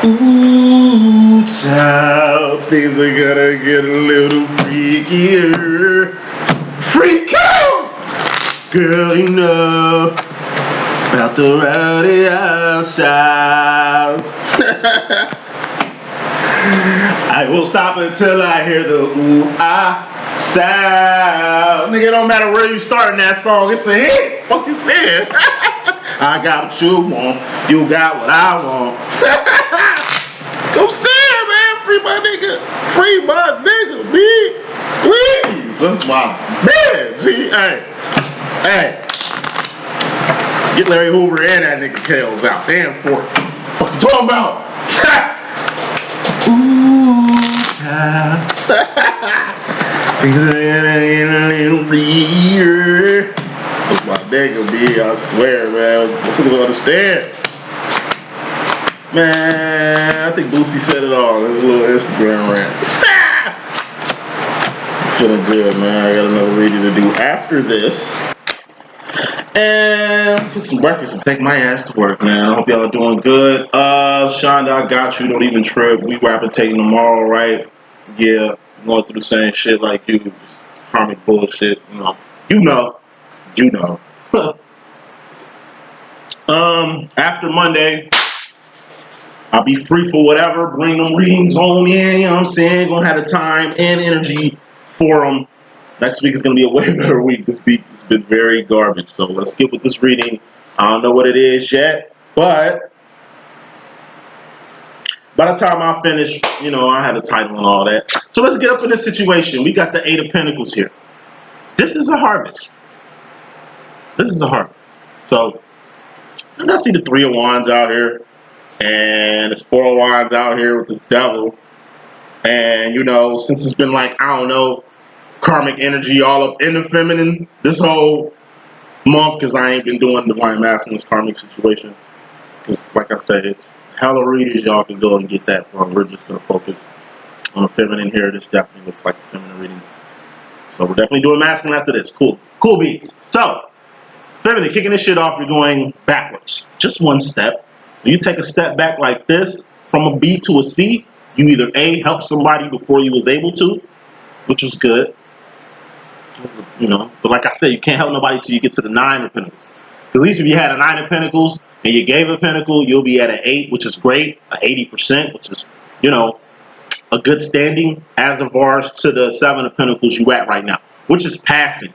Ooh, child, things are gonna get a little freakier. Freakos! Girl, you know about the rowdy outside. I will stop until I hear the ooh-ah sound. Nigga, it don't matter where you start in that song, it's a hit. Fuck you saying? I got what you want, you got what I want. Go say it, man. Free my nigga. Free my nigga, B. Please. That's my man. G. Hey. Get Larry Hoover and that nigga Kales out. Damn for it. What you talking about? Ooh, child. Things are getting a little weird. That's my nigga, B. I swear, man. Motherfuckers understand. Man, I think Boosie said it all. There's a little Instagram rant. Feeling good, man. I got another reading to do after this. And cook some breakfast and take my ass to work, man. I hope y'all are doing good. Shonda, I got you. Don't even trip. We taking tomorrow, right? Yeah, going through the same shit like you. Just karmic bullshit, You know. After Monday, I'll be free for whatever. Bring them readings on in, you know what I'm saying? Gonna have the time and energy for them. Next week is gonna be a way better week. This week has been very garbage. So let's get with this reading. I don't know what it is yet, but by the time I finish, I had a title and all that. So let's get up in this situation. We got the Eight of Pentacles here. This is a harvest. So since I see the Three of Wands out here, and there's Four of Wands out here with the devil. And, since it's been like, I don't know, karmic energy all up in the feminine this whole month, because I ain't been doing divine masculine's karmic situation. Because, like I said, it's hella readers y'all can go and get that from. We're just going to focus on the feminine here. This definitely looks like a feminine reading. So we're definitely doing masculine after this. Cool beats. So, feminine, kicking this shit off, you're going backwards. Just one step. When you take a step back like this, from a B to a C, you either A, help somebody before you was able to, which was good. But like I said, you can't help nobody till you get to the Nine of Pentacles. Because at least if you had a Nine of Pentacles and you gave a Pentacle, you'll be at an 8, which is great, 80%, which is, a good standing as of ours to the Seven of Pentacles you at right now, which is passing.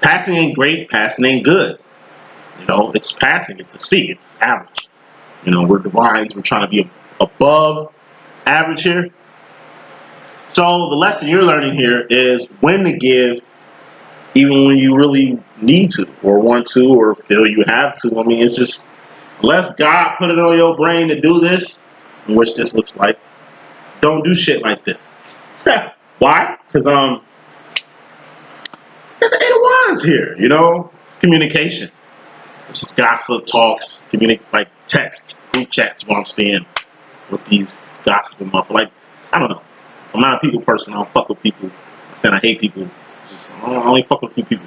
Passing ain't great, passing ain't good. It's passing, it's a C, it's average. We're divines, we're trying to be above average here. So the lesson you're learning here is when to give, even when you really need to, or want to, or feel you have to. I mean, it's just, unless God put it on your brain to do this, which this looks like, don't do shit like this. Why? Because, got the Eight of Wands here, it's communication. This is gossip, talks, like texts, group chats, what I'm seeing with these gossiping motherfuckers. Like, I don't know. I'm not a people person. I don't fuck with people. I'm saying I hate people. I only fuck with a few people.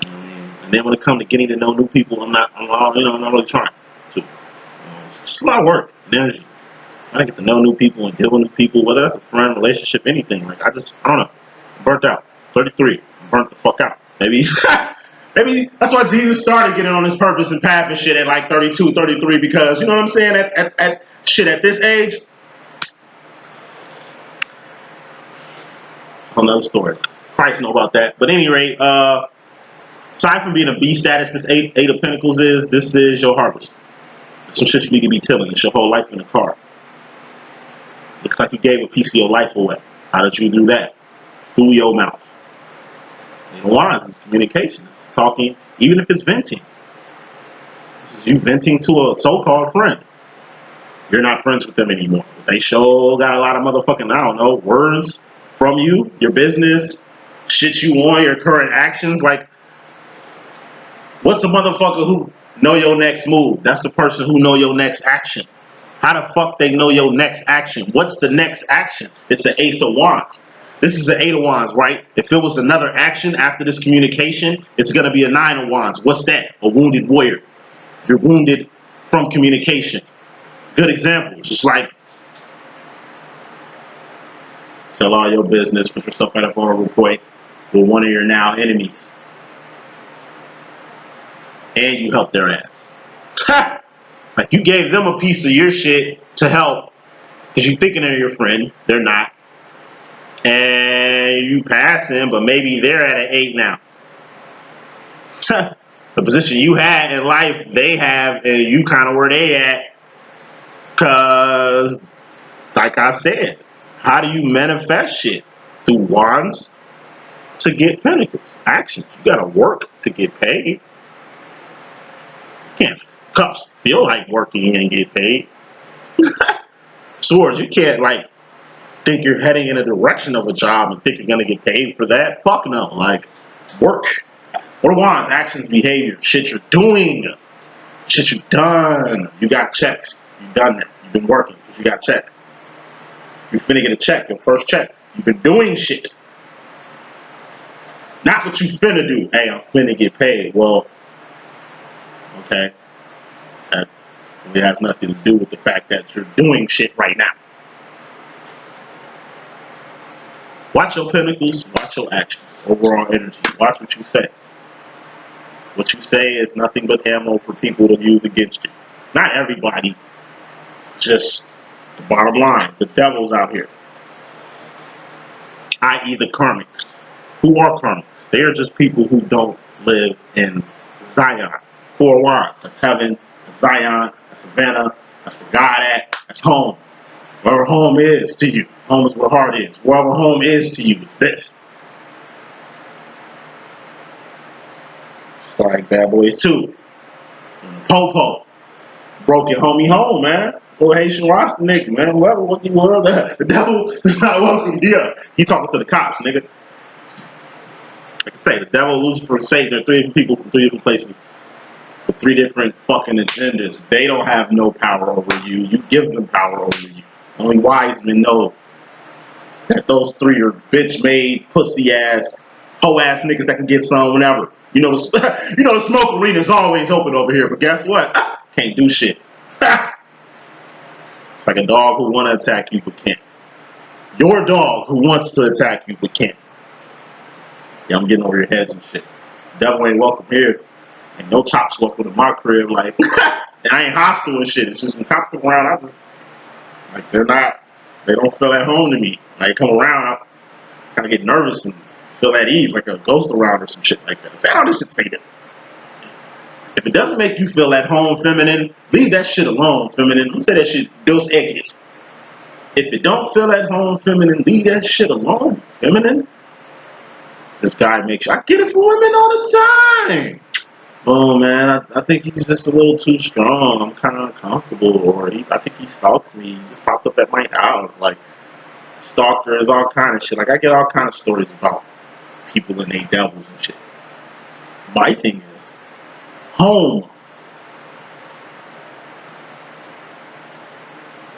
And then when it comes to getting to know new people, I'm not really trying to. It's just a lot of work and energy. I get to know new people and deal with new people, whether that's a friend, relationship, anything. Like, I don't know. I'm burnt out. 33. I'm burnt the fuck out. Maybe that's why Jesus started getting on his purpose and path and shit at like 32, 33, because, you know what I'm saying, at this age, it's a whole nother story. Christ know about that. But at any rate, aside from being a B status, this eight of Pentacles this is your harvest. Some shit you need to be tilling. It's your whole life in the car. Looks like you gave a piece of your life away. How did you do that? Through your mouth. And Wands is communication. This is talking, even if it's venting. This is you venting to a so-called friend. You're not friends with them anymore. They sure got a lot of motherfucking, I don't know, words from you, your business, shit you want, your current actions. Like, what's a motherfucker who know your next move? That's the person who know your next action. How the fuck they know your next action? What's the next action? It's an Ace of Wands. This is an Eight of Wands, right? If it was another action after this communication, it's going to be a Nine of Wands. What's that? A wounded warrior. You're wounded from communication. Good examples. Just like tell all your business, put yourself at a vulnerable point with one of your now enemies, and you help their ass. Like you gave them a piece of your shit to help because you thinking they're your friend, they're not, and you pass them, but maybe they're at an 8 now. The position you had in life, they have, and you kind of where they at. Cause, like I said, how do you manifest shit? Through wands to get pentacles. Actions. You gotta work to get paid. You can't cups feel like working and get paid. Swords, you can't like think you're heading in a direction of a job and think you're gonna get paid for that. Fuck no. Like work. What are wands? Actions, behavior, shit you're doing. Shit you done. You got checks. You done that. You've been working because you got checks. You finna get a check, your first check. You've been doing shit. Not what you finna do. Hey, I'm finna get paid. Well, okay. That really has nothing to do with the fact that you're doing shit right now. Watch your pentacles, watch your actions, overall energy. Watch what you say. What you say is nothing but ammo for people to use against you. Not everybody, just the bottom line. The devil's out here. I.e. the karmics. Who are karmics? They are just people who don't live in Zion. 4 wands. That's heaven, that's Zion, that's Savannah, that's where God at, that's home. Wherever home is to you. Home is where heart is. Wherever home is to you, it's this. It's like Bad Boys 2. Popo. Broke your homie home, man. Go Haitian roster nigga, man. Whoever what you were, the devil is not welcome here. He talking to the cops, nigga. Like I say, the devil, Lucifer, and Satan are 3 different people from 3 different places with 3 different fucking agendas. They don't have no power over you. You give them power over you. Only wise men know that those 3 are bitch-made, pussy-ass, hoe-ass niggas that can get some whenever. You know, the smoke arena is always open over here, but guess what? Can't do shit. It's like a dog who want to attack you but can't. Your dog who wants to attack you but can't. Yeah, I'm getting over your heads and shit. Devil ain't welcome here. Ain't no chops welcome to my crib. Like, and I ain't hostile and shit. It's just when cops come around, I just, like, they don't feel at home to me. Like, come around, I kind of get nervous and feel at ease, like a ghost around or some shit like that. Say, oh, this shit say this. If it doesn't make you feel at home, feminine, leave that shit alone, feminine. You say that shit, Dos Equis. If it don't feel at home, feminine, leave that shit alone, feminine. This guy makes sure I get it for women all the time. Oh man, I think he's just a little too strong. I'm kind of uncomfortable, or I think he stalks me. He just popped up at my house, like stalkers, all kind of shit. Like I get all kind of stories about people and they devils and shit. My thing is home.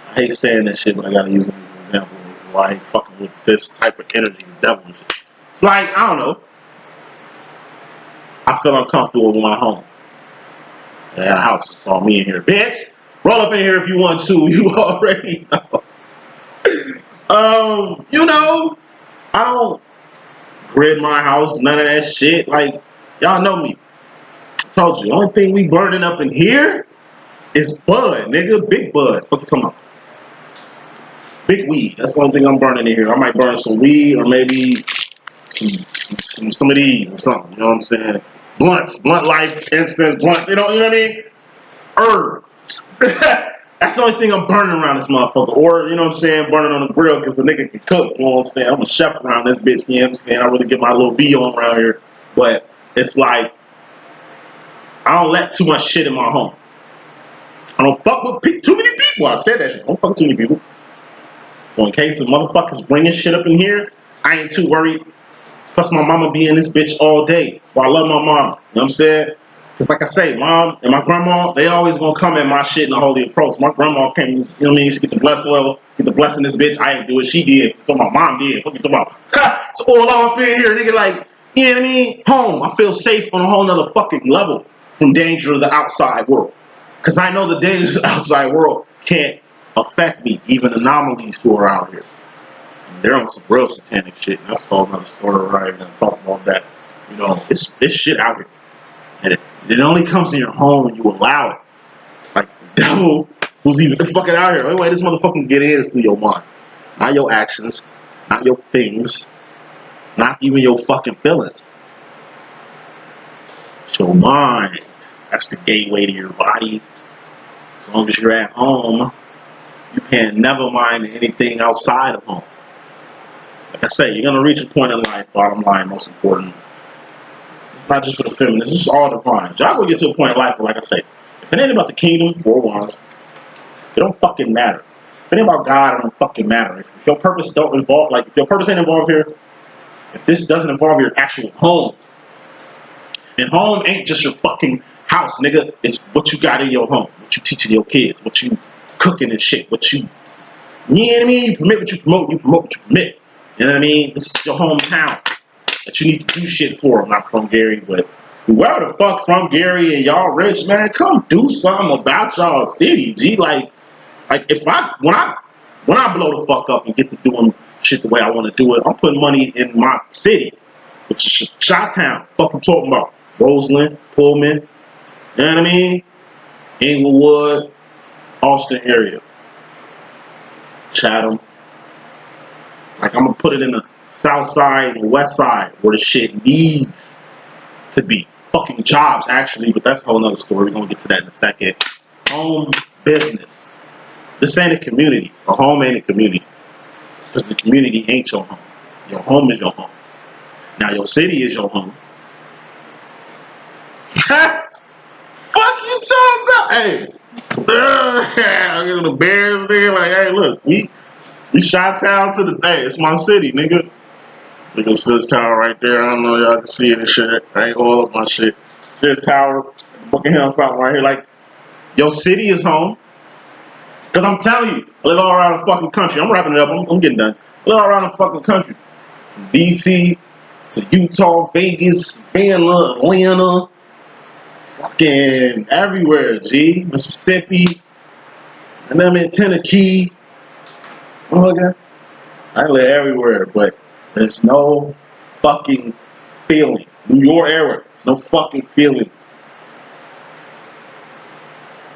I hate saying that shit, but I gotta use it as an example. This is why I ain't fucking with this type of energy, the devil and shit. It's like I don't know. I feel uncomfortable with my home. I had a house, it's all me in here. Bitch, roll up in here if you want to. You already know. You know, I don't grid my house, none of that shit. Like, y'all know me. I told you, the only thing we burning up in here is bud, nigga. Big bud. What you talking about? Big weed. That's the only thing I'm burning in here. I might burn some weed or maybe some of these or something. You know what I'm saying? Blunts, blunt life, incense, blunt. You know what I mean? Herbs. That's the only thing I'm burning around this motherfucker. Or, you know what I'm saying, burning on the grill because the nigga can cook. You know what I'm saying? I'm a chef around this bitch. You know what I'm saying? I really get my little B on around here. But it's like, I don't let too much shit in my home. I don't fuck with too many people. I said that shit. I don't fuck with too many people. So in case the motherfuckers bringing shit up in here, I ain't too worried. Plus my mama be in this bitch all day. That's why I love my mom. You know what I'm saying? Because like I say, mom and my grandma, they always gonna come at my shit in a holy approach. My grandma came, you know what I mean? She get the bless oil, get the blessing this bitch. I ain't do it. She did. So my mom did. What you talking about? It's all off in here, nigga. Like, you know what I mean? Home. I feel safe on a whole nother fucking level from danger of the outside world. Because I know the dangers of the outside world can't affect me, even anomalies who are out here. And they're on some real satanic shit. And that's a whole another story, right? I'm gonna talk about that. You know, it's shit out here. And it only comes in your home when you allow it. Like the devil who's even fucking out here. Wait, this motherfucker can get in through your mind. Not your actions, not your things, not even your fucking feelings. It's your mind. That's the gateway to your body. As long as you're at home, you can't never mind anything outside of home. Like I say, you're gonna reach a point in life, bottom line, most important. It's not just for the feminists, it's all divine. Y'all gonna get to a point in life where, like I say, if it ain't about the kingdom, 4 wands, it don't fucking matter. If it ain't about God, it don't fucking matter. If your purpose don't involve, like if your purpose ain't involved here, if this doesn't involve your actual home, and home ain't just your fucking house, nigga. It's what you got in your home, what you teaching your kids, what you cooking and shit, what you know what I mean? You permit what you promote what you permit. You know what I mean? This is your hometown that you need to do shit for. I'm not from Gary, but whoever the fuck from Gary and y'all rich, man, come do something about y'all city, G. Like if when I blow the fuck up and get to doing shit the way I want to do it, I'm putting money in my city, which is Chi-Town. Fuck I'm talking about. Roseland, Pullman, you know what I mean? Inglewood, Austin area, Chatham. Like I'm gonna put it in the south side and west side where the shit needs to be. Fucking jobs actually, but that's a whole nother story. We're gonna get to that in a second. Home business. This ain't a community. A home ain't a community. Because the community ain't your home. Your home is your home. Now your city is your home. Fuck you talking about? Hey, the Bears, nigga. Like, hey, look, we Chi-Town to the day. It's my city, nigga. Nigga, Sears Tower right there. I don't know y'all can see it and shit. I ain't all up my shit. Sears Tower, Buckingham Fountain right here. Like, your city is home. Cause I'm telling you, I live all around the fucking country. I'm wrapping it up. I'm getting done. I live all around the fucking country. From DC to Utah, Vegas, Atlanta. Fucking everywhere, G. Mississippi, and I'm in Tennessee. Oh, okay. I live everywhere, but there's no fucking feeling. New York area, there's no fucking feeling.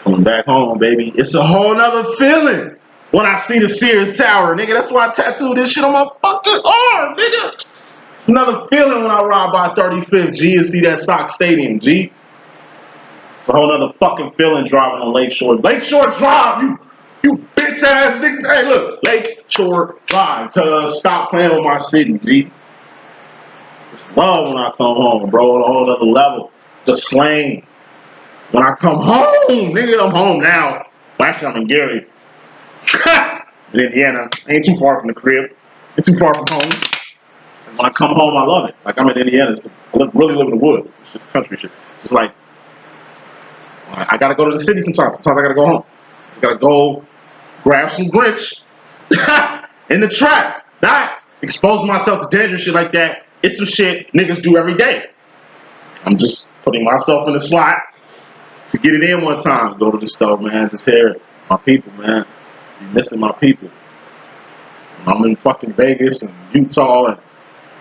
Coming back home, baby. It's a whole nother feeling when I see the Sears Tower, nigga. That's why I tattooed this shit on my fucking arm, nigga. It's another feeling when I ride by 35th, G, and see that Sox Stadium, G. It's a whole nother fucking feeling driving on Lakeshore. Lakeshore Drive, you bitch ass niggas. Hey, look, Lakeshore Drive, cuz stop playing with my city, G. It's love when I come home, bro, on a whole other level. The slang. When I come home, nigga, I'm home now. Well, actually, I'm in Gary. In Indiana. Ain't too far from the crib. Ain't too far from home. So when I come home, I love it. Like, I'm in Indiana. I really live in the woods. It's just country shit. It's just like, I gotta go to the city sometimes. Sometimes I gotta go home. Just gotta go grab some grits in the trap. Not expose myself to dangerous shit like that. It's some shit niggas do every day. I'm just putting myself in the slot to get it in one time. Go to the store, man. Just hear my people, man. Be missing my people. When I'm in fucking Vegas and Utah and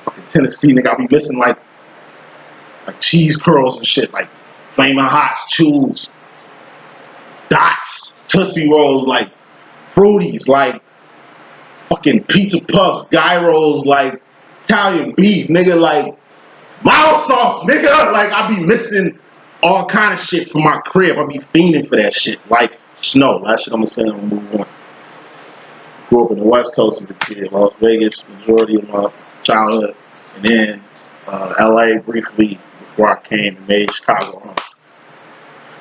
fucking Tennessee, nigga, I'll be missing like cheese curls and shit, like Flaming Hots, Chews, Dots, Tootsie Rolls, like Fruities, like fucking Pizza Puffs, Gyros, like Italian beef, nigga, like mild sauce, nigga. Like I be missing all kind of shit from my crib. I be fiending for that shit, like snow. Last shit I'm gonna say, I'm gonna move on. Grew up in the West Coast as a kid, Las Vegas, majority of my childhood, and then LA briefly before I came and made Chicago home.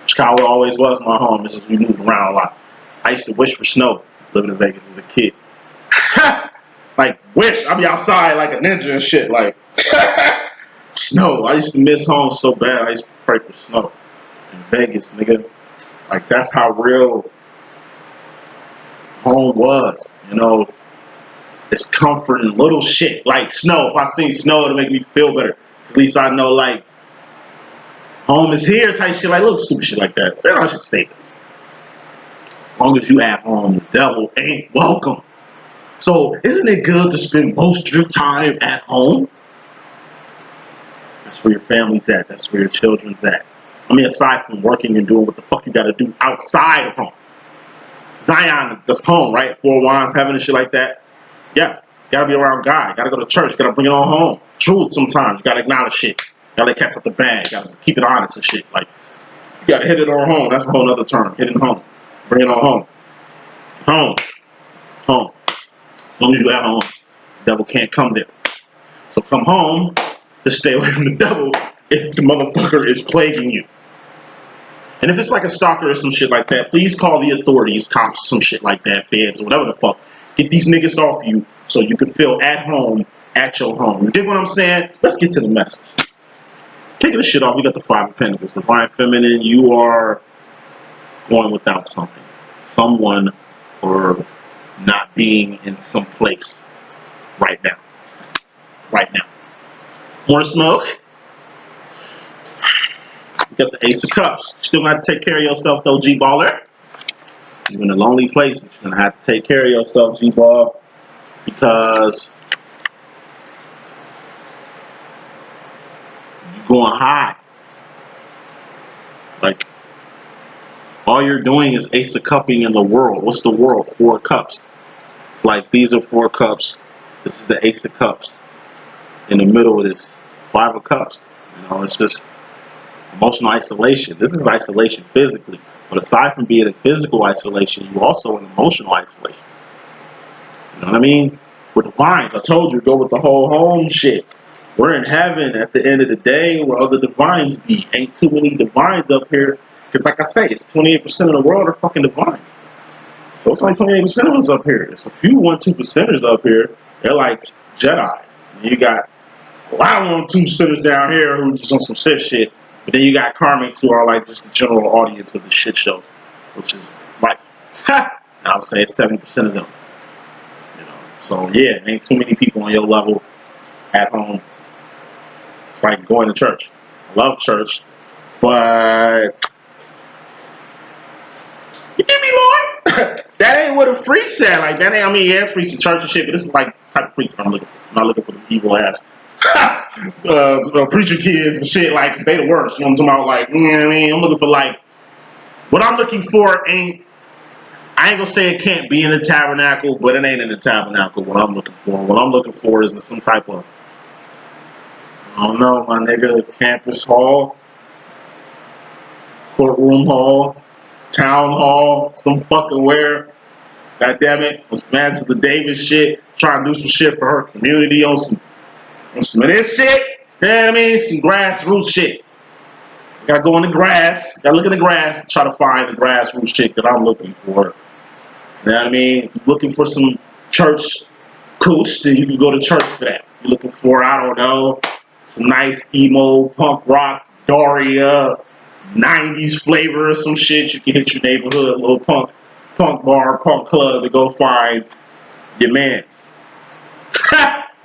Chicago always was my home. It's just we moved around a lot. I used to wish for snow living in Vegas as a kid. Like wish, I be outside like a ninja and shit. Like snow. I used to miss home so bad. I used to pray for snow in Vegas, nigga. Like that's how real home was. You know, it's comfort in little shit like snow. If I see snow, it'll make me feel better. At least I know like home is here type shit. Like little stupid shit like that. Say I should say this. As long as you at home, the devil ain't welcome. So isn't it good to spend most of your time at home? That's where your family's at. That's where your children's at. I mean, aside from working and doing what the fuck you gotta do outside of home. Zion, that's home, right? Four Wands, heaven and shit like that. Yeah, gotta be around God. Gotta go to church. Gotta bring it on home. Truth sometimes. You gotta acknowledge shit. Gotta let cats out the bag. Gotta keep it honest and shit. Like, you gotta hit it on home. That's a whole other term. Hit it home. Bring it on home. Home. Home. As long as you at home, the devil can't come there. So come home to stay away from the devil if the motherfucker is plaguing you. And if it's like a stalker or some shit like that, please call the authorities, cops, some shit like that, feds, or whatever the fuck. Get these niggas off you so you can feel at home at your home. You dig what I'm saying? Let's get to the message. Taking the shit off, we got the Five of Pentacles. Divine Feminine, you are going without something. Someone, or not being in some place right now. Right now. More smoke? You got the Ace of Cups. Still got to take care of yourself though, G-Baller. You're in a lonely place, but you're going to have to take care of yourself, G-Ball. Because you're going high. Like, all you're doing is Ace of Cupping in the world. What's the world? 4 cups. It's like, these are 4 cups. This is the Ace of Cups. In the middle of this, 5 of Cups. You know, it's just emotional isolation. This is isolation physically. But aside from being in physical isolation, you're also in emotional isolation. You know what I mean? We're divines. I told you, go with the whole home shit. We're in heaven at the end of the day where other divines be. Ain't too many divines up here. Because like I say, it's 28% of the world are fucking divines. So it's like 28% of us up here. It's a few 1-2%ers up here. They're like Jedis. You got a lot of 1-2%ers down here who just on some Sith shit. But then you got karmics who are like just the general audience of the shit show. Which is like, I would say it's 70% of them. You know. So yeah, ain't too many people on your level at home. It's like going to church. I love church. But you give me, Lord. That ain't what a freak's at. Like that ain't. I mean, yeah, it's freaks in church and shit, but this is like the type of freaks I'm looking for. I'm not looking for the evil ass preacher kids and shit. Like they the worst. You know what I'm talking about? Like, you know what I mean? I'm looking for like what I'm looking for ain't. I ain't gonna say it can't be in the tabernacle, but it ain't in the tabernacle. What I'm looking for. What I'm looking for is some type of, I don't know, my nigga, campus hall, courtroom hall, town hall, some fucking where. God damn it, was mad to the Davis shit, trying to do some shit for her community on some of this shit. You know what I mean? Some grassroots shit. Gotta go in the grass, gotta look in the grass, try to find the grassroots shit that I'm looking for. You know what I mean? If you're looking for some church cooch, then you can go to church for that. If you're looking for, I don't know, some nice emo, punk rock, Daria, 90s flavor or some shit, you can hit your neighborhood, little punk bar, punk club to go find your mans.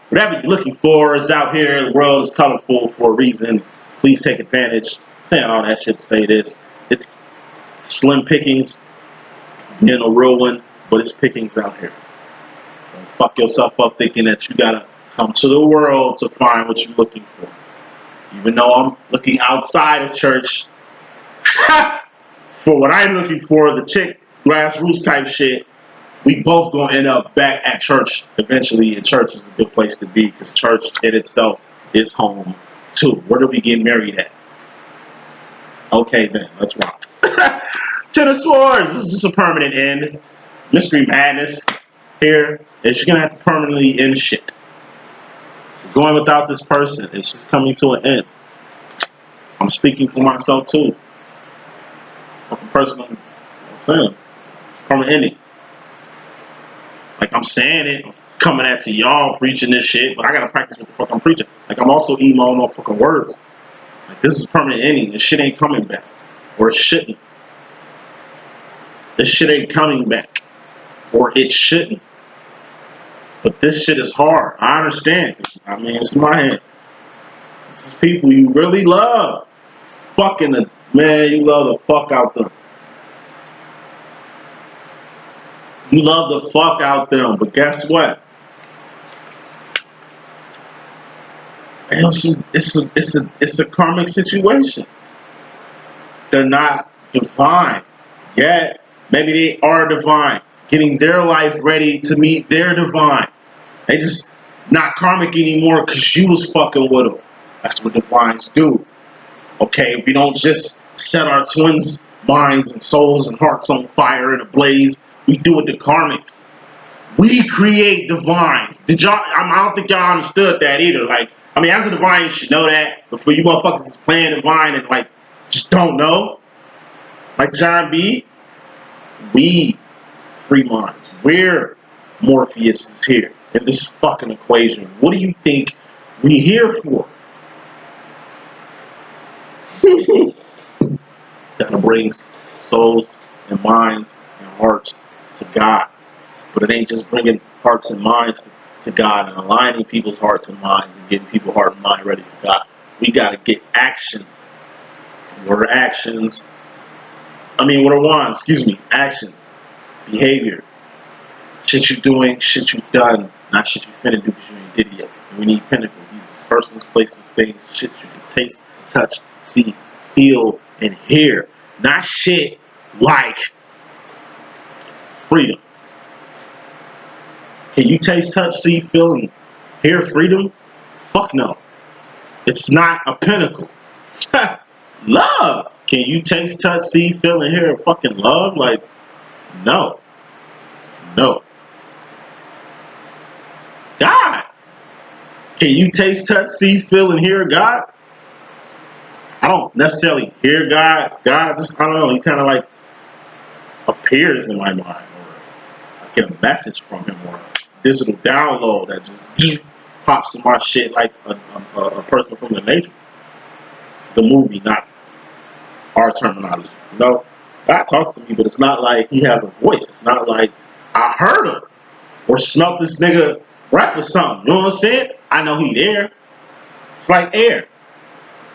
Whatever you're looking for is out here. The world is colorful for a reason. Please take advantage. Saying all that shit to say this. It's slim pickings, being a real one, but it's pickings out here. Don't fuck yourself up thinking that you gotta come to the world to find what you're looking for. Even though I'm looking outside of church for what I'm looking for, the chick grassroots type shit, we both gonna end up back at church eventually, and church is a good place to be because church in itself is home too. Where do we get married at? Okay then, let's rock. Ten of Swords, this is just a permanent end. Mystery madness here is you're gonna have to permanently end shit. Going without this person, it's just coming to an end. I'm speaking for myself too. Fucking person, I'm saying, it's permanent ending. Like I'm saying it, coming at to y'all preaching this shit, but I gotta practice what the fuck I'm preaching. Like I'm also eating all my fucking words. Like this is permanent ending. This shit ain't coming back, or it shouldn't. This shit ain't coming back, or it shouldn't. But this shit is hard. I understand. I mean, it's in my hand. This is people you really love. Fucking the man, you love the fuck out them. You love the fuck out them, but guess what? It's a karmic situation. They're not divine yet. Maybe they are divine, getting their life ready to meet their divine. They just not karmic anymore because you was fucking with them. That's what divines do. Okay, we don't just set our twins' minds and souls and hearts on fire and ablaze. We do it to karmics. We create divine. Did y'all? I don't think y'all understood that either. Like, I mean, as a divine, you should know that. But for you motherfuckers is playing divine and like just don't know, like John B, we free minds. We're Morpheus is here in this fucking equation. What do you think we here for? That'll bring souls and minds and hearts to God. But it ain't just bringing hearts and minds to God and aligning people's hearts and minds and getting people's heart and mind ready for God. We got to get actions. What are actions? What are wands? Excuse me. Actions. Behavior. Shit you doing, shit you've done, not shit you finna do because you ain't did it yet. And we need pinnacles. These are persons, places, things, shit you can taste, touch, see, feel, and hear. Not shit like freedom. Can you taste, touch, see, feel, and hear freedom? Fuck no. It's not a pinnacle. Love. Can you taste, touch, see, feel, and hear fucking love? Like, no. No. God. Can you taste, touch, see, feel, and hear God? I don't necessarily hear God. God just, I don't know, he kind of like appears in my mind, or I get a message from him, or a digital download that just pops in my shit like a person from the Matrix. The movie, not our terminology. You know, God talks to me, but it's not like he has a voice. It's not like I heard him or smelt this nigga breath or something. You know what I'm saying? I know he there. It's like air.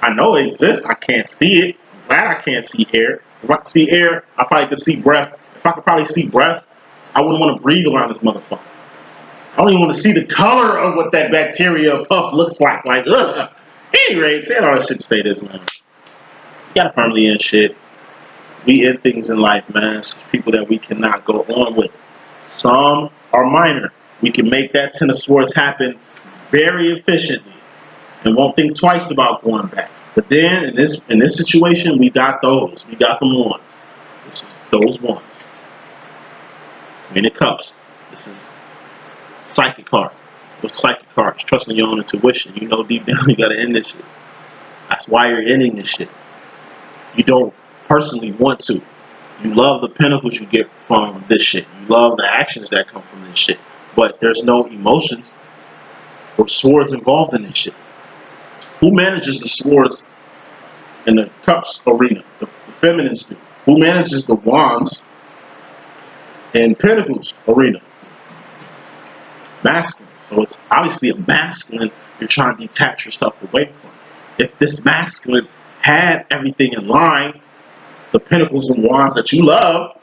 I know it exists. I can't see it. I'm glad I can't see air. If I could see air, I probably could see breath. If I could probably see breath, I wouldn't want to breathe around this motherfucker. I don't even want to see the color of what that bacteria puff looks like. Like, ugh. Anyway, saying all that shit to say this, man. You gotta permanently end shit. We end things in life, man. It's people that we cannot go on with. Some are minor. We can make that Ten of Swords happen very efficiently and won't think twice about going back. But then in this situation, we got those. We got them ones. This is those ones. Queen of Cups. This is psychic card. With psychic cards, trusting your own intuition. You know deep down you gotta end this shit. That's why you're ending this shit. You don't personally want to. You love the pinnacles you get from this shit. You love the actions that come from this shit. But there's no emotions or swords involved in this shit. Who manages the swords in the cups arena? The feminines do. Who manages the wands in pentacles arena? Masculine. So it's obviously a masculine you're trying to detach yourself away from. If this masculine had everything in line, the pentacles and wands that you love,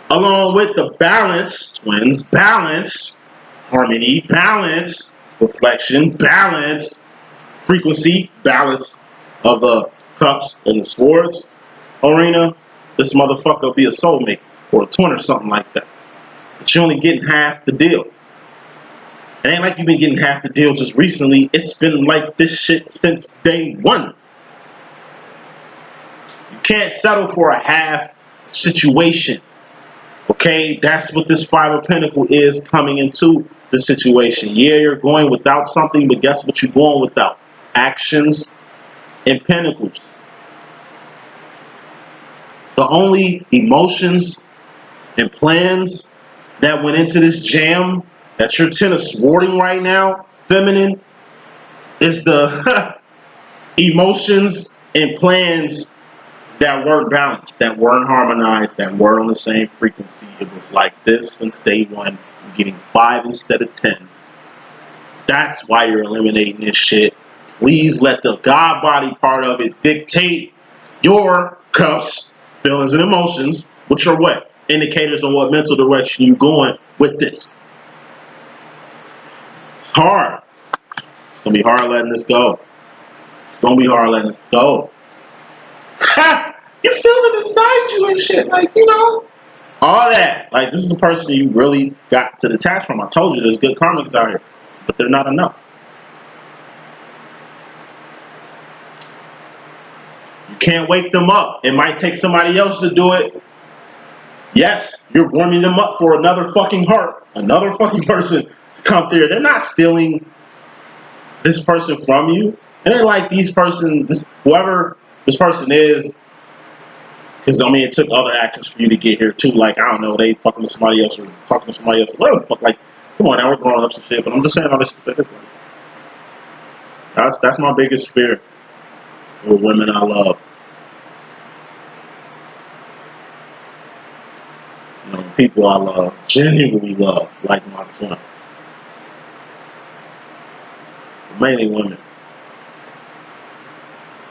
along with the balance, twins, balance, harmony, balance, reflection, balance, frequency, balance of the cups and the swords arena, this motherfucker will be a soulmate or a twin or something like that. But you're only getting half the deal. It ain't like you've been getting half the deal just recently. It's been like this shit since day one. You can't settle for a half situation. Okay, that's what this Five of Pentacles is coming into the situation. Yeah, you're going without something, but guess what you're going without? Actions and pentacles. The only emotions and plans that went into this jam that you're Ten of Swording right now, feminine, is the emotions and plans that weren't balanced, that weren't harmonized, that weren't on the same frequency. It was like this since day one. You're getting 5 instead of 10. That's why you're eliminating this shit. Please let the God body part of it dictate your cups, feelings, and emotions, which are what? indicators on what mental direction you're going with this. It's hard. It's gonna be hard letting this go. It's gonna be hard letting this go. You feel it inside you and shit, like, you know, all that. Like, this is a person you really got to detach from. I told you there's good karmics out here, but they're not enough. You can't wake them up. It might take somebody else to do it. Yes, you're warming them up for another fucking heart, another fucking person to come through. They're not stealing this person from you. It ain't like whoever this person is, because I mean, it took other actions for you to get here too. Like, I don't know, they fucking with somebody else or talking to somebody else. Whatever the fuck, like, come on, now we're growing up some shit. But I'm just saying all this shit. That's my biggest fear with women I love. You know, people I love, genuinely love, like my twin. Mainly women.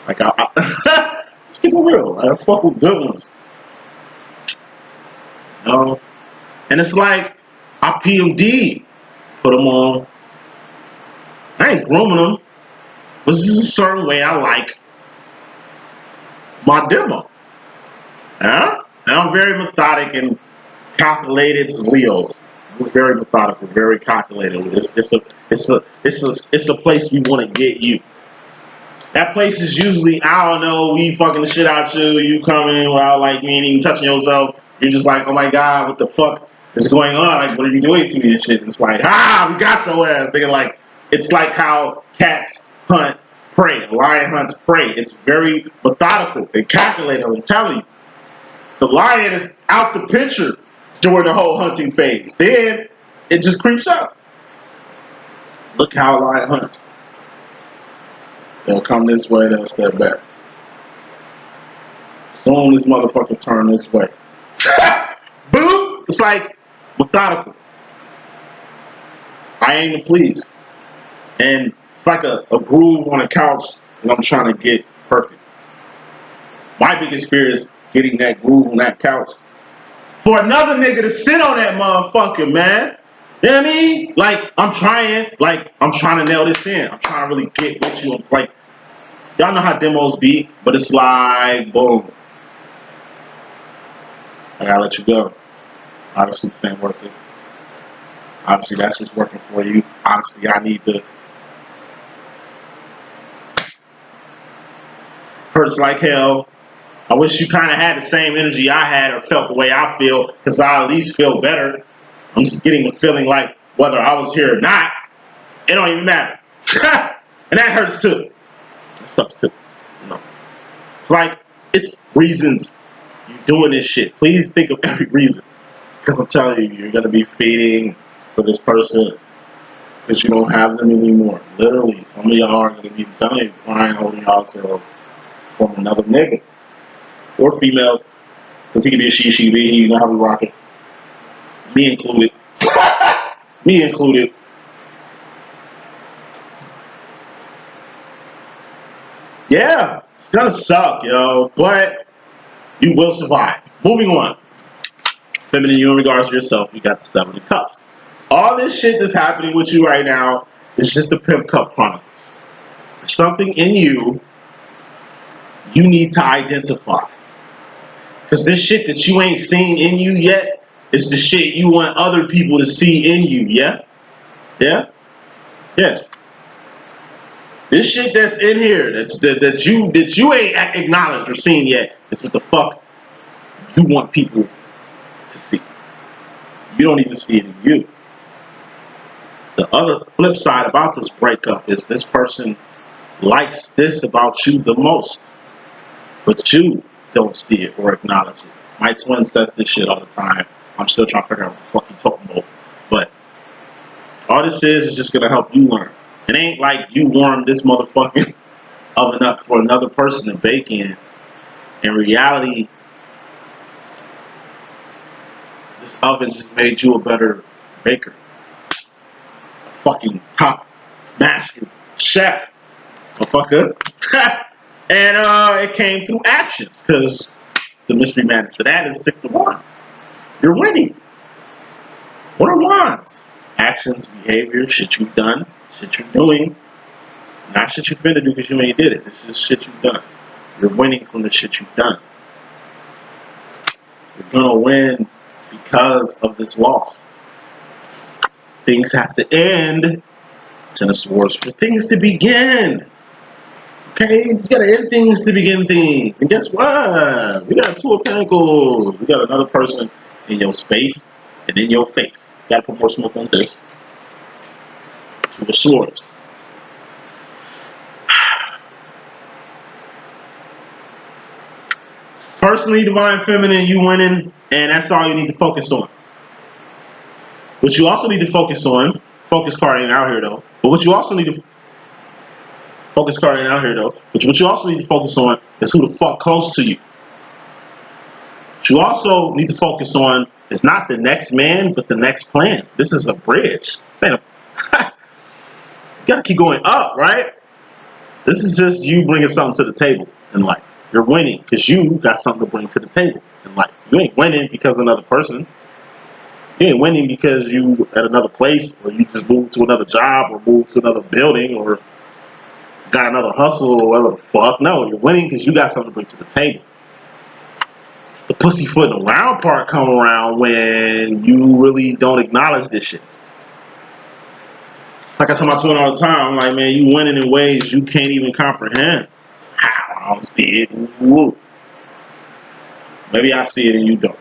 Like, let's keep it real. I fuck with good ones. You know? And it's like, I PMD, put them on. I ain't grooming them. But this is a certain way I like my demo. Huh? And I'm very methodic and calculated as Leos. We're very methodical, very calculated. It's a place we want to get you. That place is usually, I don't know, we fucking the shit out you coming without like me and even touching yourself. You're just like, oh my god, what the fuck is going on? Like, what are you doing to me and shit? And it's like, we got your ass. Nigga, like, it's like how cats hunt prey, a lion hunts prey. It's very methodical and calculated, I'm telling you. The lion is out the picture during the whole hunting phase. Then it just creeps up. Look how a lion hunts. They'll come this way, they'll step back. Soon this motherfucker turn this way. Boom! It's like methodical. I aim to please. And it's like a groove on a couch and I'm trying to get perfect. My biggest fear is getting that groove on that couch for another nigga to sit on that motherfucker, man. You know what I mean? Like, I'm trying to nail this in. I'm trying to really get with you. Like, y'all know how demos be, but it's like, boom. I gotta let you go. Obviously, this ain't working. Obviously, that's what's working for you. Honestly, I need to. Hurts like hell. I wish you kind of had the same energy I had or felt the way I feel, because I at least feel better. I'm just getting the feeling like whether I was here or not, it don't even matter. And that hurts too. That sucks too. You know. It's like, it's reasons you doing this shit. Please think of every reason. Because I'm telling you, you're going to be feeding for this person because you don't have them anymore. Literally, some of y'all are going to be telling you, crying, holding yourselves from another nigga. Or female. Because he can be a she can be he, you know how we rock it. Me included. Me included. Yeah, it's gonna suck, yo, but you will survive. Moving on. Feminine, you in regards to yourself, you got the 7 of Cups. All this shit that's happening with you right now is just the Pimp Cup Chronicles. There's something in you need to identify. Because this shit that you ain't seen in you yet is the shit you want other people to see in you, yeah? Yeah? Yeah. This shit that's in here that you ain't acknowledged or seen yet is what the fuck you want people to see. You don't even see it in you. The other flip side about this breakup is this person likes this about you the most, but you don't see it or acknowledge it. My twin says this shit all the time. I'm still trying to figure out what the fuck he's talking about. But all this is just gonna help you learn. It ain't like you warmed this motherfucking oven up for another person to bake in. In reality, this oven just made you a better baker. A fucking top master chef. Motherfucker. And it came through actions, because the mystery man to that is 6 of Wands. You're winning. What are wands? Actions, behavior, shit you've done, shit you're doing. Not shit you finna do because you ain't did it. It's just shit you've done. You're winning from the shit you've done. You're gonna win because of this loss. Things have to end. Ten of Swords for things to begin. Okay, you gotta end things to begin things. And guess what? We got Two of Pentacles. We got another person in your space and in your face. Gotta put more smoke on this. Two of Swords. Personally, Divine Feminine, you winning, and that's all you need to focus on. What you also need to focus on, focus card ain't out here though, but what you also need to focus card ain't out here though, but what you also need to focus on is who the fuck close to you. What you also need to focus on is not the next man, but the next plan. This is a bridge. You gotta keep going up, right? This is just you bringing something to the table in life. You're winning because you got something to bring to the table in life. You ain't winning because of another person. You ain't winning because you at another place, or you just moved to another job, or moved to another building, or got another hustle, or whatever the fuck. No, you're winning because you got something to bring to the table. The pussyfooting around part come around when you really don't acknowledge this shit. It's like I tell my twin all the time. I'm like, man, you winning in ways you can't even comprehend. How? I don't see it. Woo. Maybe I see it and you don't.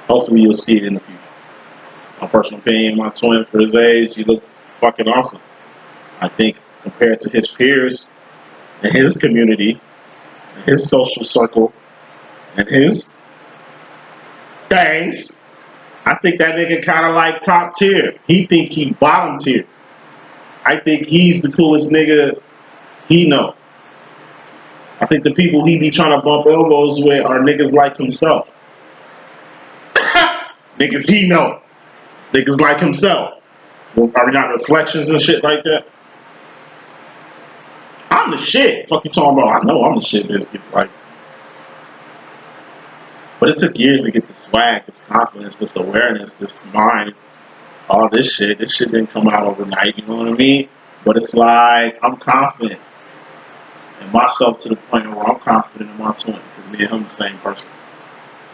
Hopefully you'll see it in the future. My personal opinion, my twin for his age, he looks fucking awesome. I think compared to his peers and his community, and his social circle, and his things, I think that nigga kind of like top tier. He think he bottom tier. I think he's the coolest nigga he know. I think the people he be trying to bump elbows with are niggas like himself. Niggas he know. Niggas like himself. Are we not reflections and shit like that? I'm the shit. Fuck you talking about? I know I'm the shit, biscuits. Like, but it took years to get this swag, this confidence, this awareness, this mind, all this shit. This shit didn't come out overnight, you know what I mean? But it's like, I'm confident in myself to the point where I'm confident in my twin, because me and him the same person.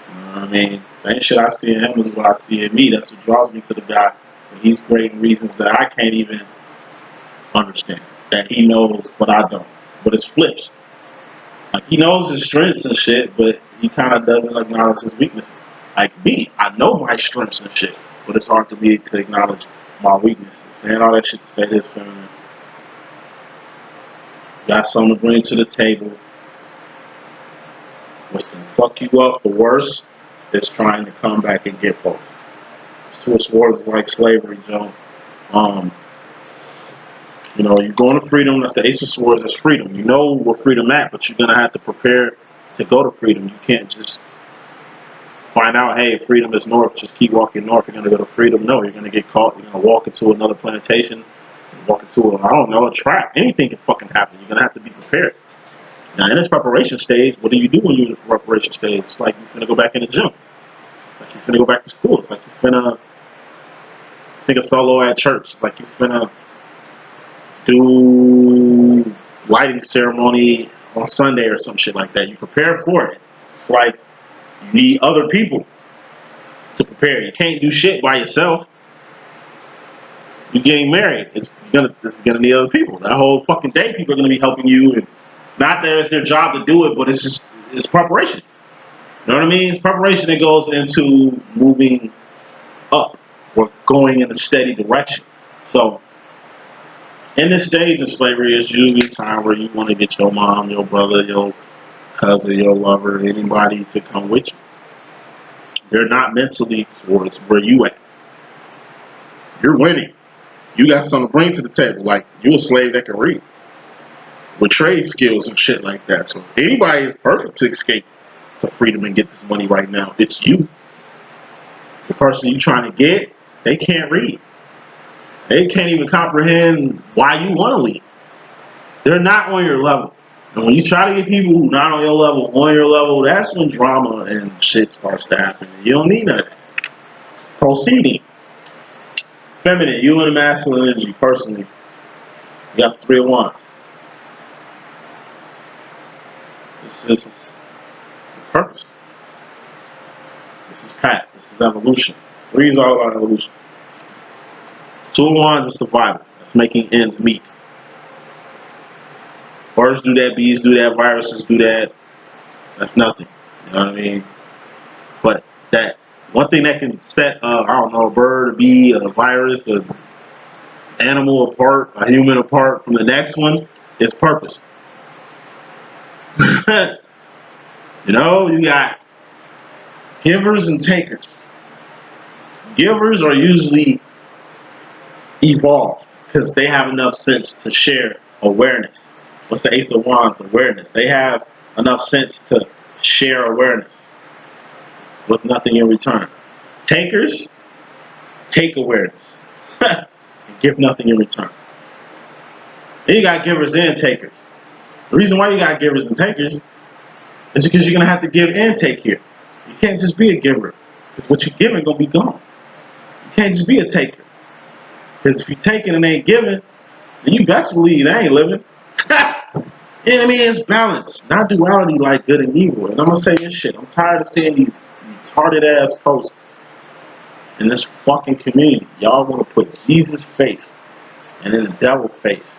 You know what I mean? Same shit I see in him is what I see in me. That's what draws me to the guy. And he's great in reasons that I can't even understand. That he knows, but I don't. But it's flips. Like, he knows his strengths and shit, but he kind of doesn't acknowledge his weaknesses. Like me, I know my strengths and shit, but it's hard to me to acknowledge my weaknesses. Saying all that shit to say this, feminine. Got something to bring to the table. What's gonna fuck you up the worst is trying to come back and get folks. Two of Swords is like slavery, Joe. You know, you're going to freedom. That's the Ace of Swords. That's freedom. You know where freedom at, but you're gonna have to prepare to go to freedom. You can't just find out, hey, freedom is north. Just keep walking north. You're gonna go to freedom. No, you're gonna get caught. You're gonna walk into another plantation. Walk into I don't know, a trap. Anything can fucking happen. You're gonna have to be prepared. Now, in this preparation stage, what do you do when you're in the preparation stage? It's like you're finna go back in the gym. It's like you're finna go back to school. It's like you're finna sing a solo at church. It's like you're finna do lighting ceremony on Sunday or some shit like that. You prepare for it. It's like you need other people to prepare. You can't do shit by yourself. You're getting married. It's gonna need other people. That whole fucking day, people are gonna be helping you, and not that it's their job to do it, but it's preparation. You know what I mean? It's preparation that goes into moving up or going in a steady direction. So, in this stage of slavery, is usually a time where you want to get your mom, your brother, your cousin, your lover, anybody to come with you. They're not mentally towards where you at. You're winning. You got something to bring to the table. Like, you're a slave that can read with trade skills and shit like that. So anybody is perfect to escape to freedom and get this money right now. It's you. The person you're trying to get, they can't read. They can't even comprehend why you want to leave. They're not on your level. And when you try to get people who not on your level, that's when drama and shit starts to happen. You don't need none of that. Proceeding. Feminine, you and the masculine energy, personally. You got the 3 of Wands. This is purpose. This is path. This is evolution. 3 is all about evolution. 2 of Wands is survival. That's making ends meet. Birds do that, bees do that, viruses do that. That's nothing. You know what I mean? But that one thing that can set, I don't know, a bird, a bee, a virus, an animal apart, a human apart from the next one is purpose. You know, you got givers and takers. Givers are usually evolved because they have enough sense to share awareness. What's the Ace of Wands? Awareness. They have enough sense to share awareness with nothing in return. Takers take awareness and give nothing in return. Then you got givers and takers. The reason why you got givers and takers is because you're going to have to give and take here. You can't just be a giver, because what you're giving going to be gone. You can't just be a taker, because if you're taking and ain't giving, then you best believe they ain't living. You know what I mean? It's balance, not duality like good and evil. And I'm going to say this shit. I'm tired of seeing these retarded ass posts in this fucking community. Y'all want to put Jesus' face and then the devil face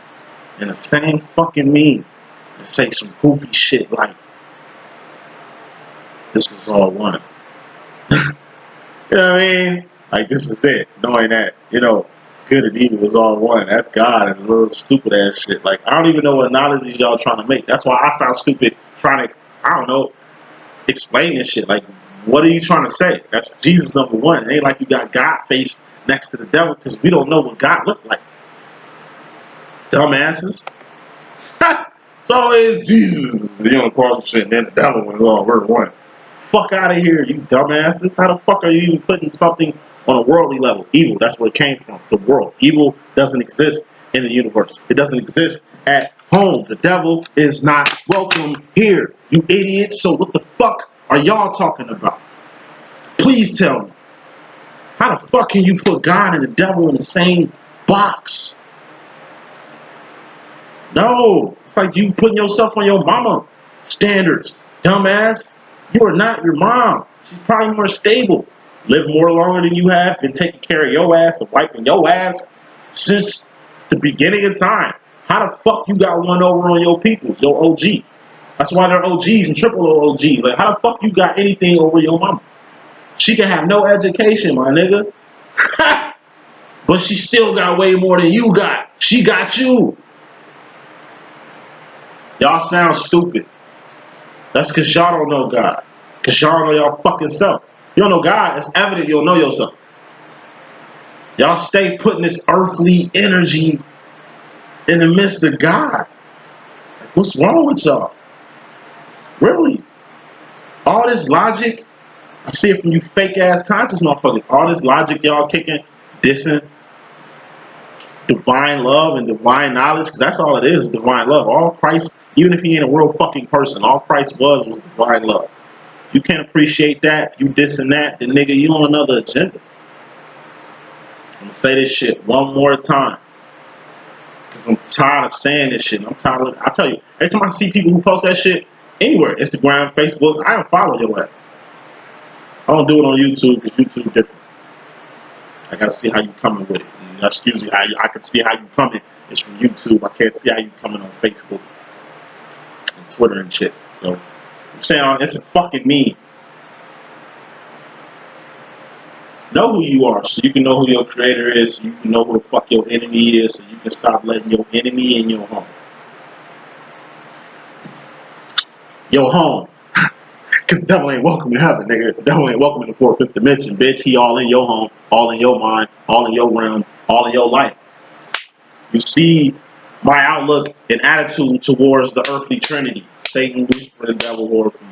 in the same fucking meme and say some goofy shit like, this was all one. You know what I mean? Like, this is it. Knowing that, you know, good and evil is all one. That's God and a little stupid ass shit. Like, I don't even know what analogies y'all trying to make. That's why I sound stupid trying to, I don't know, explain this shit. Like, what are you trying to say? That's Jesus number one. It ain't like you got God face next to the devil, because we don't know what God looked like. Dumbasses. It's always Jesus, you know, cross and shit, and then the devil was all we're one. Fuck out of here, you dumbasses. How the fuck are you even putting something on a worldly level? Evil, that's where it came from, the world. Evil doesn't exist in the universe. It doesn't exist at home. The devil is not welcome here, you idiots. So what the fuck are y'all talking about? Please tell me. How the fuck can you put God and the devil in the same box? No, it's like you putting yourself on your mama standards, dumbass. You are not your mom. She's probably more stable, lived more longer than you have, been taking care of your ass and wiping your ass since the beginning of time. How the fuck you got one over on your peoples, your OG? That's why they're OGs and triple OGs. Like, how the fuck you got anything over your mama? She can have no education, my nigga. But she still got way more than you got. She got you. Y'all sound stupid. That's because y'all don't know God. Because y'all don't know y'all fucking self. You don't know God, it's evident you don't know yourself. Y'all stay putting this earthly energy in the midst of God. Like, what's wrong with y'all? Really? All this logic, I see it from you fake ass conscious motherfuckers. All this logic y'all kicking, dissing divine love and divine knowledge, because that's all it is divine love. All Christ, even if he ain't a real fucking person, all Christ was divine love. You can't appreciate that, you dissing that, then nigga, you on another agenda. I'm gonna say this shit one more time, because I'm tired of saying this shit. I'm tired of, I tell you, every time I see people who post that shit anywhere, Instagram, Facebook, I unfollow your ass. I don't do it on YouTube, because YouTube different. I gotta see how you coming with it. And that's usually how I can see how you coming. It's from YouTube. I can't see how you coming on Facebook and Twitter and shit. So I'm saying it's a fucking meme. Know who you are, so you can know who your creator is, so you can know who the fuck your enemy is, so you can stop letting your enemy in your home. Your home. Because the devil ain't welcome to heaven, nigga. The devil ain't welcome in the fourth, fifth dimension, bitch. He all in your home, all in your mind, all in your realm, all in your life. You see my outlook and attitude towards the earthly trinity. Satan, Lucifer, and the devil, or from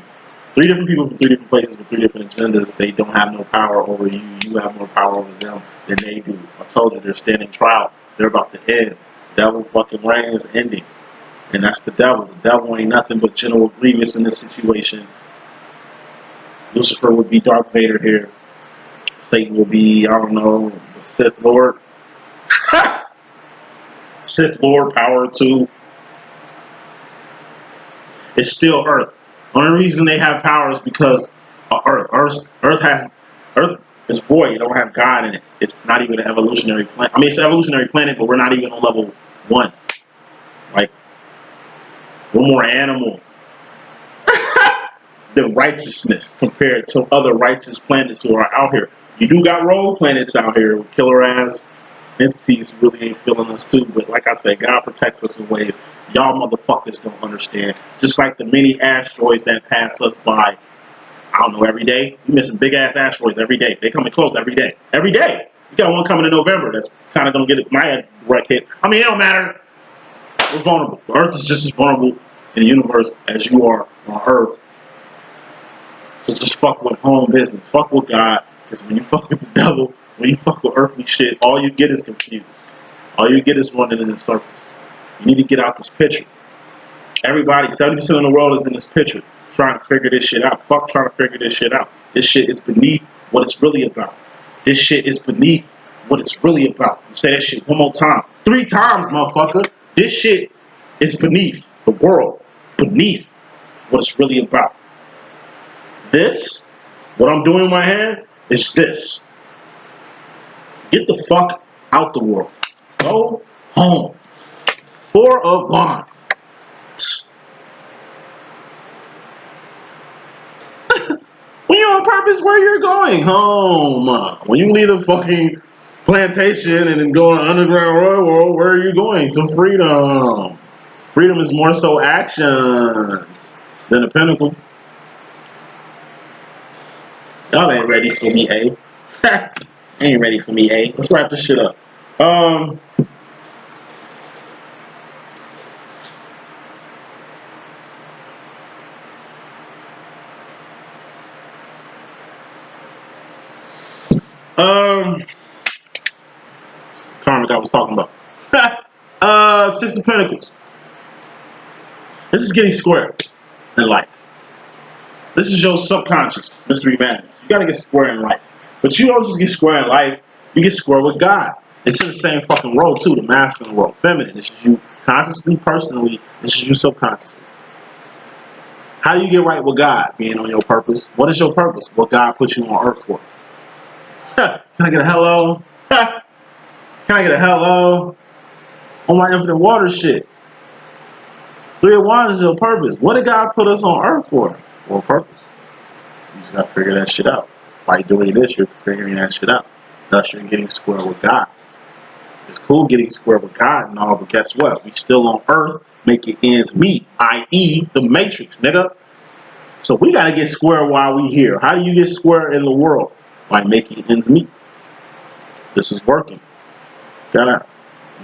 three different people from three different places with three different agendas. They don't have no power over you. You have more power over them than they do. I told you, they're standing trial. They're about to end. Devil fucking reign is ending. And that's the devil. The devil ain't nothing but General Grievous in this situation. Lucifer would be Darth Vader here. Satan will be, I don't know, the Sith Lord. Sith Lord power too. It's still Earth. Only reason they have power is because of Earth. Earth is void. It don't have God in it. It's not even an evolutionary planet. I mean, it's an evolutionary planet, but we're not even on level 1. Like, we're more animal than righteousness compared to other righteous planets who are out here. You do got rogue planets out here with killer ass entities who really ain't feeling us too. But like I said, God protects us in ways y'all motherfuckers don't understand. Just like the many asteroids that pass us by, I don't know, every day. You missing big ass asteroids every day. They coming close every day. Every day. You got one coming in November that's kind of gonna get my wreck hit. I mean, it don't matter. We're vulnerable. The Earth is just as vulnerable in the universe as you are on Earth. So just fuck with home business. Fuck with God. Because when you fuck with the devil, when you fuck with earthly shit, all you get is confused. All you get is running in circles. You need to get out this picture. Everybody, 70% of the world is in this picture trying to figure this shit out. Fuck trying to figure this shit out. This shit is beneath what it's really about. This shit is beneath what it's really about. Say that shit one more time. 3 times, motherfucker. This shit is beneath the world. Beneath what it's really about. This, what I'm doing in my hand, is this. Get the fuck out the world. Go home. 4 of Wands. When you're on purpose, where you're going? Home. When you leave the fucking plantation and then go on underground railroad, where are you going? To freedom. Freedom is more so actions than the pinnacle. Y'all ain't ready for me, eh? Ain't ready for me, eh? Let's wrap this shit up. Karmic I was talking about. 6 of Pentacles. This is getting square in life. This is your subconscious mystery madness. You gotta get square in life. But you don't just get square in life, you get square with God. It's in the same fucking role too, the masculine role. Feminine. This is you consciously, personally, this is you subconsciously. How do you get right with God? Being on your purpose. What is your purpose? What God put you on earth for? Can I get a hello? Can I get a hello? Oh my infinite water shit. 3 of Wands is your purpose. What did God put us on earth for? For a purpose. You just gotta figure that shit out. By doing this, you're figuring that shit out. Thus, you're getting square with God. It's cool getting square with God and all, but guess what? We still on earth making ends meet, i.e. the Matrix, nigga. So we gotta get square while we here. How do you get square in the world? By making ends meet. This is working. Gotta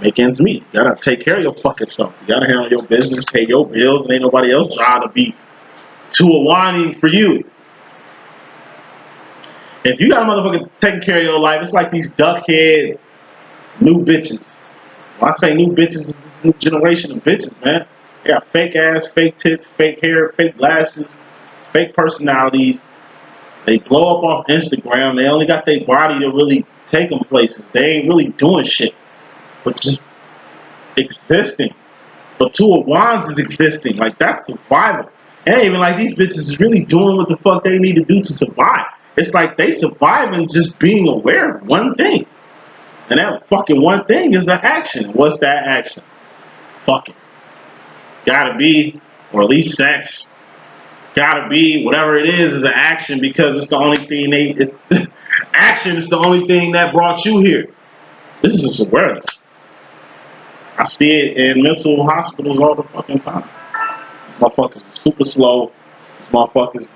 make ends meet. Gotta take care of your fucking self. You gotta handle your business, pay your bills, and ain't nobody else job to be too awani for you. If you got a motherfucker taking care of your life, it's like these duckhead new bitches. When I say new bitches, it's this new generation of bitches, man. They got fake ass, fake tits, fake hair, fake lashes, fake personalities. They blow up off Instagram. They only got their body to really take them places. They ain't really doing shit, but just existing. But 2 of Wands is existing. Like, that's survival. It ain't even like these bitches is really doing what the fuck they need to do to survive. It's like they surviving just being aware of one thing. And that fucking one thing is an action. What's that action? Fucking. Gotta be, or at least sex. Gotta be, whatever it is an action because it's the only thing action is the only thing that brought you here. This is just awareness. I see it in mental hospitals all the fucking time. These motherfuckers are super slow. These motherfuckers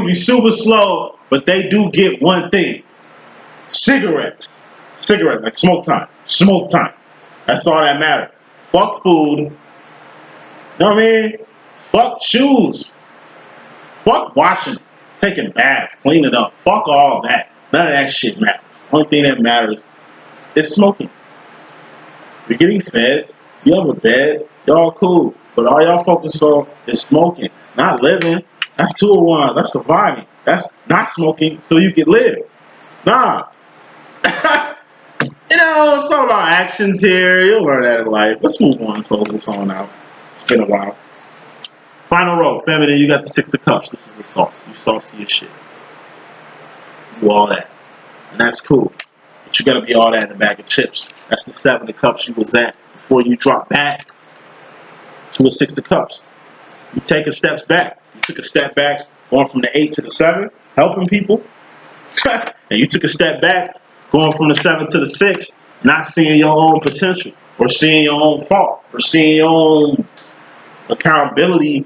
be super slow, but they do get one thing. Cigarettes. Cigarettes, like smoke time. Smoke time. That's all that matters. Fuck food. You know what I mean? Fuck shoes. Fuck washing. Taking baths. Cleaning up. Fuck all that. None of that shit matters. Only thing that matters is smoking. You're getting fed. You have a bed, y'all cool. But all y'all focus on is smoking, not living. That's 201. That's surviving. That's not smoking so you can live. Nah. You know, it's all about actions here. You'll learn that in life. Let's move on and close this on out. It's been a while. Final row, feminine, you got the 6 of cups. This is the sauce. You saucy as shit. You do all that. And that's cool. But you gotta be all that in the bag of chips. That's the 7 of cups you was at before you drop back to a 6 of cups. You take a step back. You took a step back going from the 8 to the 7, helping people. And you took a step back going from the 7 to the 6, not seeing your own potential or seeing your own fault or seeing your own accountability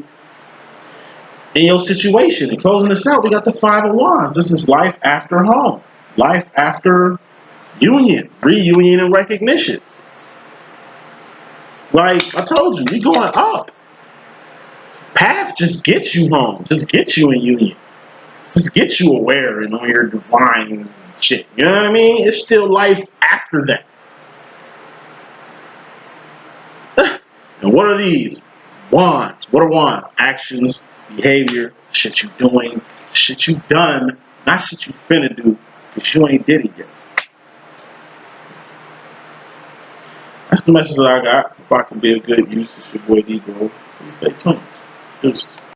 in your situation. And closing this out, we got the 5 of Wands. This is life after home, life after union, reunion, and recognition. Like I told you, we going up. Path just gets you home, just gets you in union, just gets you aware and on your divine shit. You know what I mean? It's still life after that. And what are these? Wands. What are wands? Actions, behavior, shit you doing, shit you've done, not shit you finna do, because you ain't did it yet. That's the message that I got. If I can be of good use, it's your boy D.Boom. Please stay tuned. Deuces.